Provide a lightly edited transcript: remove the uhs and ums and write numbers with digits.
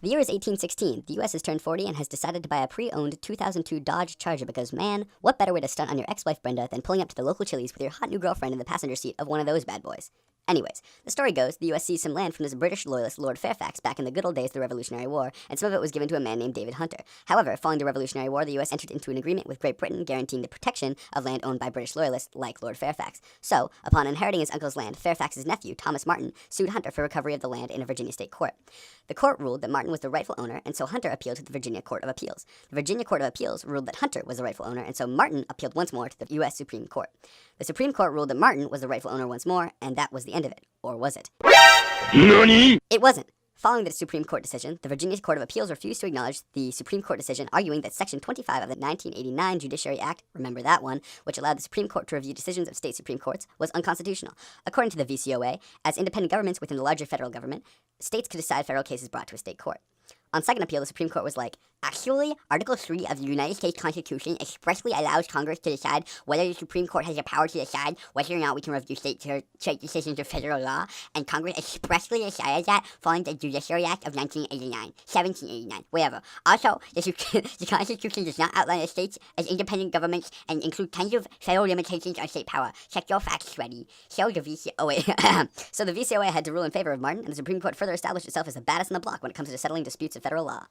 The year is 1816. The U.S. has turned 40 and has decided to buy a pre-owned 2002 Dodge Charger because, man, what better way to stunt on your ex-wife Brenda than pulling up to the local Chili's with your hot new girlfriend in the passenger seat of one of those bad boys? Anyways, the story goes, the U.S. seized some land from this British loyalist Lord Fairfax back in the good old days of the Revolutionary War, and some of it was given to a man named David Hunter. However, following the Revolutionary War, the U.S. entered into an agreement with Great Britain guaranteeing the protection of land owned by British loyalists like Lord Fairfax. So, upon inheriting his uncle's land, Fairfax's nephew, Thomas Martin, sued Hunter for recovery of the land in a Virginia state court. The court ruled that Martin was the rightful owner, and so Hunter appealed to the Virginia Court of Appeals. The Virginia Court of Appeals ruled that Hunter was the rightful owner, and so Martin appealed once more to the U.S. Supreme Court. The Supreme Court ruled that Martin was the rightful owner once more, and that was the end of it. Or was it? NANI?! It wasn't. Following the Supreme Court decision, the Virginia Court of Appeals refused to acknowledge the Supreme Court decision, arguing that Section 25 of the 1989 Judiciary Act, remember that one, which allowed the Supreme Court to review decisions of state Supreme Courts, was unconstitutional. According to the VCOA, as independent governments within the larger federal government, states could decide federal cases brought to a state court. On second appeal, the Supreme Court was like, actually, Article 3 of the United States Constitution expressly allows Congress to decide whether the Supreme Court has the power to decide whether or not we can review state decisions of federal law, and Congress expressly decided that following the Judiciary Act of 1789, whatever. Also, the Constitution does not outline the states as independent governments and include tons of federal limitations on state power. Check your facts ready. So the VCOA had to rule in favor of Martin, and the Supreme Court further established itself as the baddest in the block when it comes to settling disputes of federal law.